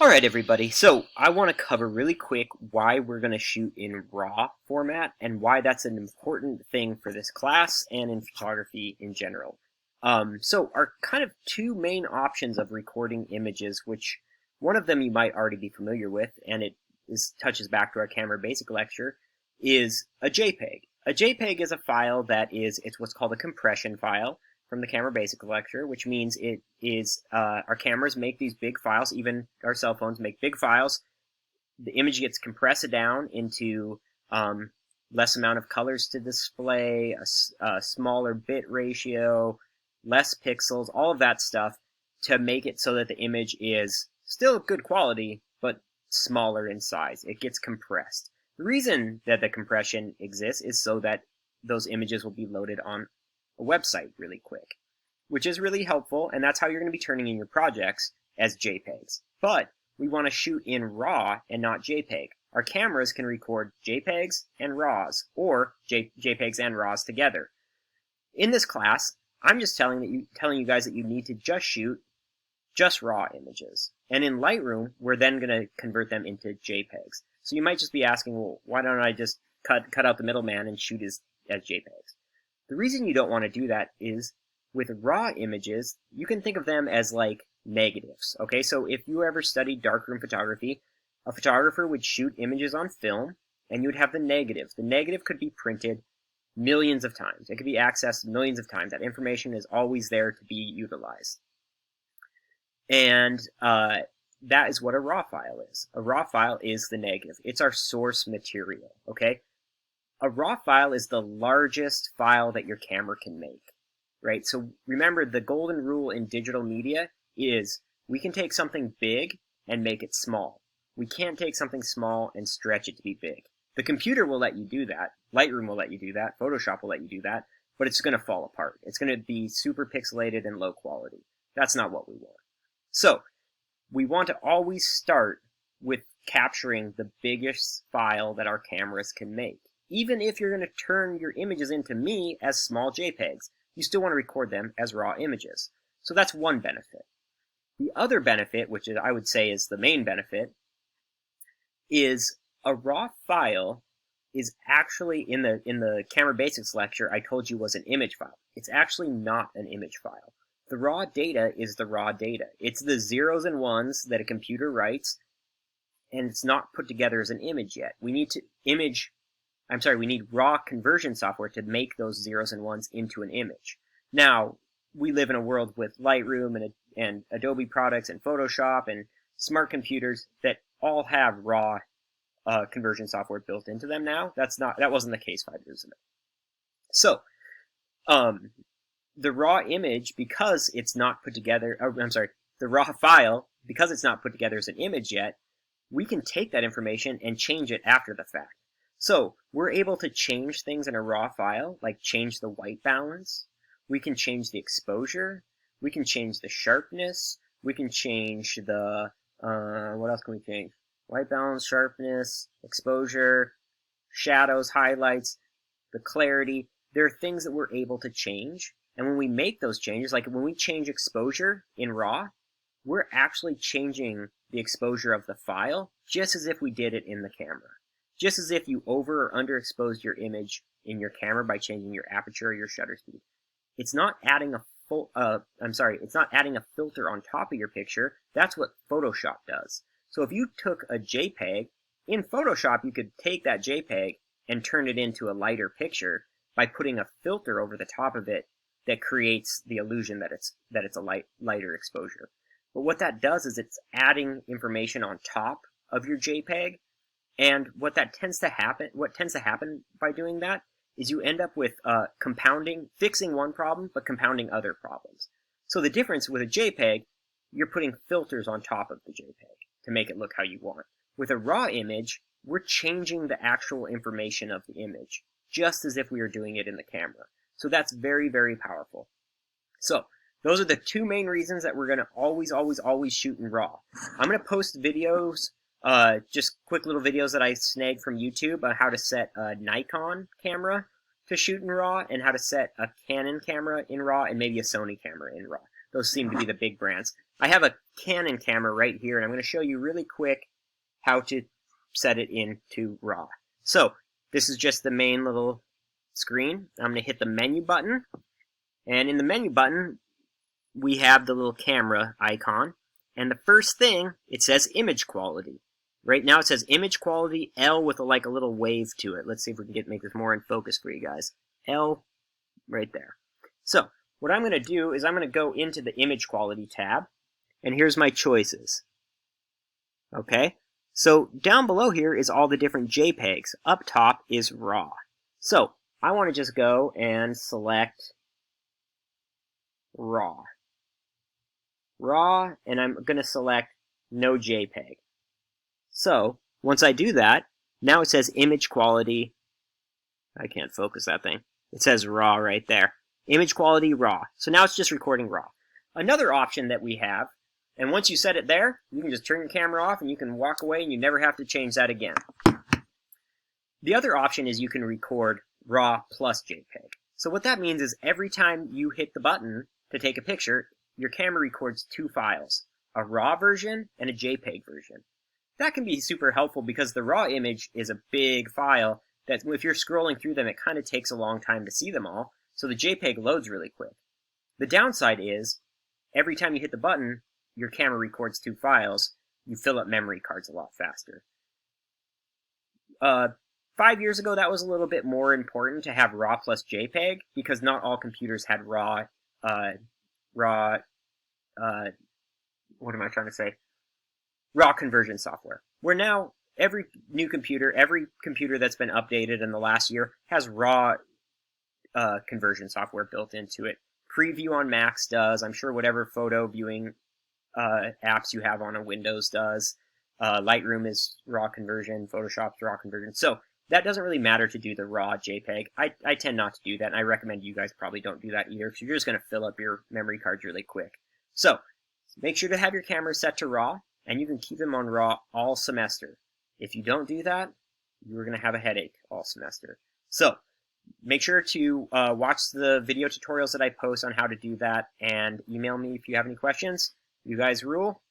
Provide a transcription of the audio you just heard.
Alright everybody, so I want to cover really quick why we're going to shoot in RAW format and why that's an important thing for this class and in photography in general. So our kind of two main options of recording images, which one of them you might already be familiar with, and it touches back to our camera basic lecture, is a JPEG. A JPEG is a file it's what's called a compression file from the camera basic lecture, which means it is our cameras make these big files, even our cell phones make big files. The image gets compressed down into less amount of colors to display, a smaller bit ratio, less pixels, all of that stuff to make it so that the image is still good quality, but smaller in size. It gets compressed. The reason that the compression exists is so that those images will be loaded on a website really quick, which is really helpful, and that's how you're going to be turning in your projects as JPEGs. But we want to shoot in RAW and not JPEG. Our cameras can record JPEGs and RAWs, or JPEGs and RAWs together. In this class, I'm just telling you guys that you need to just shoot just RAW images. And in Lightroom, we're then going to convert them into JPEGs. So you might just be asking, well, why don't I just cut out the middleman and shoot as JPEGs? The reason you don't want to do that is with raw images, you can think of them as like negatives. Okay, so if you ever studied darkroom photography, a photographer would shoot images on film and you would have the negative. The negative could be printed millions of times. It could be accessed millions of times. That information is always there to be utilized. And that is what a raw file is. A raw file is the negative. It's our source material, okay? A raw file is the largest file that your camera can make, right? So remember, the golden rule in digital media is we can take something big and make it small. We can't take something small and stretch it to be big. The computer will let you do that. Lightroom will let you do that. Photoshop will let you do that. But it's going to fall apart. It's going to be super pixelated and low quality. That's not what we want. So we want to always start with capturing the biggest file that our cameras can make. Even if you're going to turn your images into me as small JPEGs, you still want to record them as raw images. So that's one benefit. The other benefit, which I would say is the main benefit, is a raw file is actually, in the Camera Basics lecture, I told you was an image file. It's actually not an image file. The raw data is the raw data. It's the zeros and ones that a computer writes, and it's not put together as an image yet. We need raw conversion software to make those zeros and ones into an image. Now, we live in a world with Lightroom and Adobe products and Photoshop and smart computers that all have raw conversion software built into them now. That wasn't the case 5 years ago. So, the raw image, because it's not put together, the raw file, because it's not put together as an image yet, we can take that information and change it after the fact. So we're able to change things in a raw file, like change the white balance. We can change the exposure. We can change the sharpness. We can change the, what else can we change? White balance, sharpness, exposure, shadows, highlights, the clarity. There are things that we're able to change. And when we make those changes, like when we change exposure in RAW, we're actually changing the exposure of the file just as if we did it in the camera. Just as if you over or underexposed your image in your camera by changing your aperture or your shutter speed. It's not adding it's not adding a filter on top of your picture. That's what Photoshop does. So if you took a JPEG, in Photoshop you could take that JPEG and turn it into a lighter picture by putting a filter over the top of it that creates the illusion that it's a lighter exposure. But what that does is it's adding information on top of your JPEG. And what tends to happen by doing that is you end up with fixing one problem, but compounding other problems. So the difference with a JPEG, you're putting filters on top of the JPEG to make it look how you want. With a raw image, we're changing the actual information of the image, just as if we were doing it in the camera. So that's very, very powerful. So those are the two main reasons that we're going to always shoot in RAW. I'm going to post videos, just quick little videos that I snagged from YouTube on how to set a Nikon camera to shoot in RAW and how to set a Canon camera in RAW and maybe a Sony camera in RAW. Those seem to be the big brands. I have a Canon camera right here, and I'm going to show you really quick how to set it into RAW. So this is just the main little screen. I'm going to hit the menu button, and in the menu button we have the little camera icon, and the first thing, it says image quality. Right now it says image quality L with like a little wave to it. Let's see if we can make this more in focus for you guys. L right there. So what I'm going to do is I'm going to go into the image quality tab, and here's my choices. Okay, so down below here is all the different JPEGs. Up top is RAW. So I want to just go and select RAW. RAW, and I'm going to select no JPEG. So once I do that, now it says image quality. I can't focus that thing. It says RAW right there. Image quality RAW. So now it's just recording RAW. Another option that we have, and once you set it there, you can just turn your camera off and you can walk away and you never have to change that again. The other option is you can record RAW plus JPEG. So what that means is every time you hit the button to take a picture, your camera records two files, a RAW version and a JPEG version. That can be super helpful because the RAW image is a big file that if you're scrolling through them, it kind of takes a long time to see them all, so the JPEG loads really quick. The downside is, every time you hit the button, your camera records two files, you fill up memory cards a lot faster. 5 years ago, that was a little bit more important to have RAW plus JPEG, because not all computers had RAW conversion software. Where now, every computer that's been updated in the last year has RAW conversion software built into it. Preview on Macs does. I'm sure whatever photo viewing apps you have on a Windows does. Lightroom is RAW conversion. Photoshop's RAW conversion. So that doesn't really matter to do the RAW JPEG. I tend not to do that, and I recommend you guys probably don't do that either, because you're just going to fill up your memory cards really quick. So make sure to have your cameras set to RAW, and you can keep them on RAW all semester. If you don't do that, you're going to have a headache all semester. So make sure to watch the video tutorials that I post on how to do that, and email me if you have any questions. You guys rule.